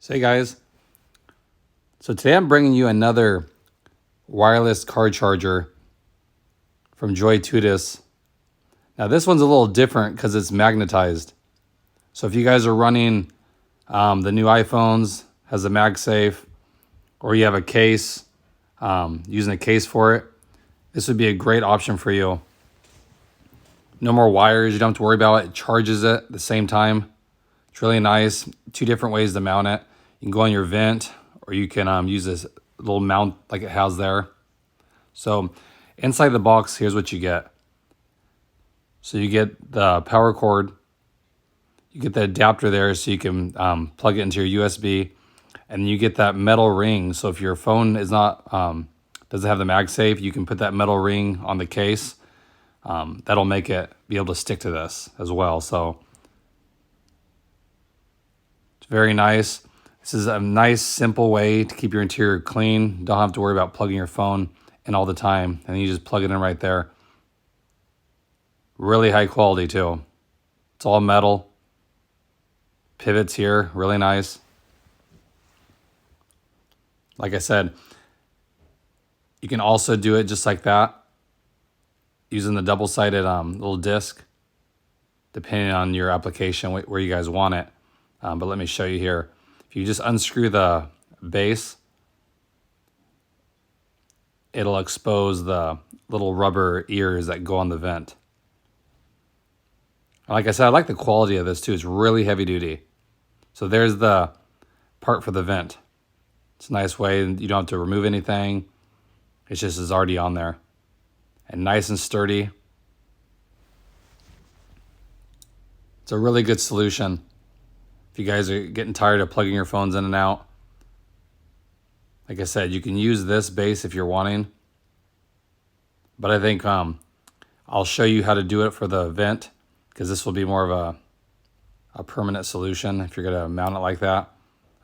So hey guys, so today I'm bringing you another wireless car charger from Joy Tudis. Now this one's a little different because it's magnetized. So if you guys are running the new iPhones, has a MagSafe, or you have a case, using a case for it, this would be a great option for you. No more wires, you don't have to worry about it. It charges it at the same time. It's really nice. Two different ways to mount it. You can go on your vent, or you can use this little mount like it has there. So inside the box, here's what you get. So you get the power cord. You get the adapter there so you can plug it into your USB. And you get that metal ring. So if your phone is not doesn't have the MagSafe, you can put that metal ring on the case. That'll make it be able to stick to this as well. So it's very nice. This is a nice, simple way to keep your interior clean. Don't have to worry about plugging your phone in all the time. And you just plug it in right there. Really high quality too. It's all metal. Pivots here, really nice. Like I said, you can also do it just like that, using the double-sided little disc, depending on your application, where you guys want it. But let me show you here. If you just unscrew the base, it'll expose the little rubber ears that go on the vent. Like I said, I like the quality of this too. It's really heavy duty. So there's the part for the vent. It's a nice way, you don't have to remove anything. It's just is already on there. And nice and sturdy. It's a really good solution if you guys are getting tired of plugging your phones in and out. Like I said, you can use this base if you're wanting. But I think I'll show you how to do it for the vent, because this will be more of a permanent solution if you're going to mount it like that.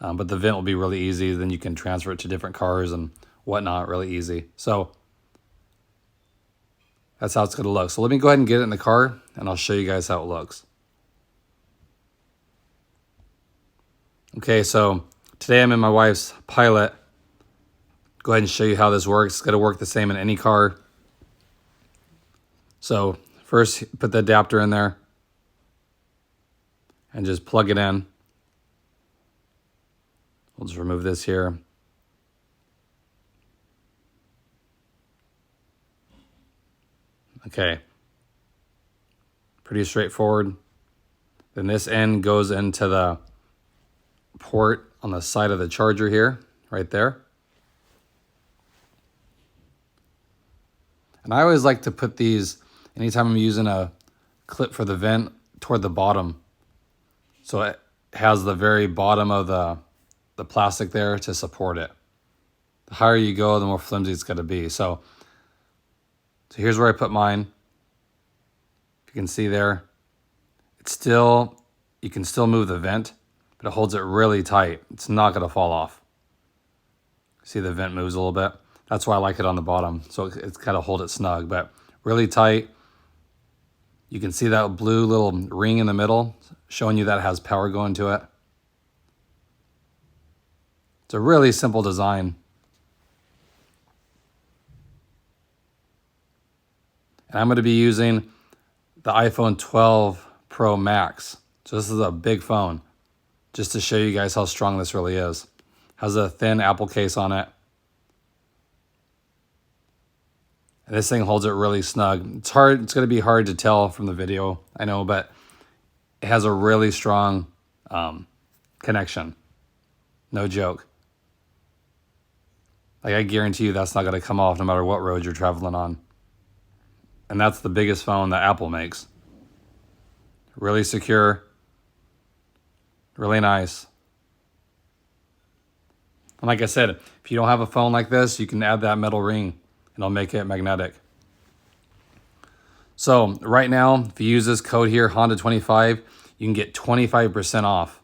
But the vent will be really easy. Then you can transfer it to different cars and whatnot really easy. So that's how it's going to look. So let me go ahead and get it in the car, and I'll show you guys how it looks. Okay, so today I'm in my wife's Pilot. Go ahead and show you how this works. It's going to work the same in any car. So first, put the adapter in there and just plug it in. We'll just remove this here. Okay. Pretty straightforward. Then this end goes into the port on the side of the charger here, right there. And I always like to put these, anytime I'm using a clip for the vent, toward the bottom. So it has the very bottom of the plastic there to support it. The higher you go, the more flimsy it's going to be. So here's where I put mine. If you can see there, it's still, you can still move the vent, but it holds it really tight. It's not going to fall off. See, the vent moves a little bit. That's why I like it on the bottom. So it's kind of hold it snug, but really tight. You can see that blue little ring in the middle, showing you that it has power going to it. It's a really simple design. And I'm going to be using the iPhone 12 Pro Max. So this is a big phone, just to show you guys how strong this really is. Has a thin Apple case on it. And this thing holds it really snug. It's hard, it's going to be hard to tell from the video, I know, but it has a really strong connection. No joke. Like, I guarantee you that's not going to come off no matter what road you're traveling on. And that's the biggest phone that Apple makes. Really secure. Really nice. And like I said, if you don't have a phone like this, you can add that metal ring and it'll make it magnetic. So right now, if you use this code here, Honda25, you can get 25% off.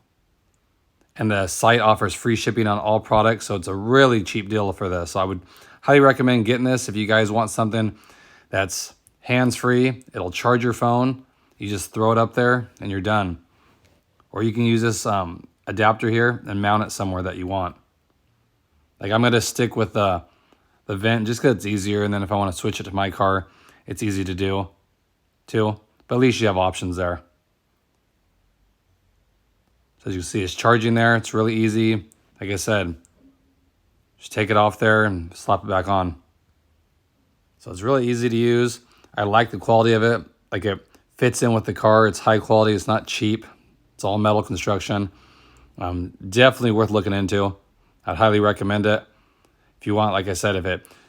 And the site offers free shipping on all products, so it's a really cheap deal for this. So I would highly recommend getting this if you guys want something that's hands-free. It'll charge your phone. You just throw it up there and you're done. Or you can use this adapter here and mount it somewhere that you want. Like I'm gonna stick with the vent just because it's easier, and then if I want to switch it to my car, it's easy to do too. But at least you have options there. So as you see, it's charging there. It's really easy. Like I said, just take it off there and slap it back on. So it's really easy to use. I like the quality of it. Like it fits in with the car. It's high quality. It's not cheap. It's all metal construction. Definitely worth looking into. I'd highly recommend it. If you want, like I said,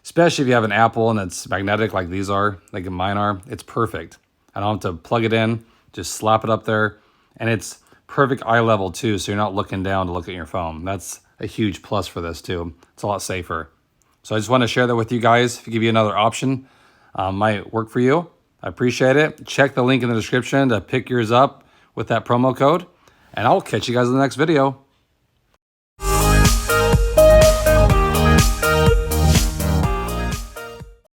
especially if you have an Apple and it's magnetic like these are, like mine are, it's perfect. I don't have to plug it in, just slap it up there. And it's perfect eye level too, so you're not looking down to look at your phone. That's a huge plus for this too. It's a lot safer. So I just want to share that with you guys to give you another option. Might work for you. I appreciate it. Check the link in the description to pick yours up with that promo code. And I'll catch you guys in the next video.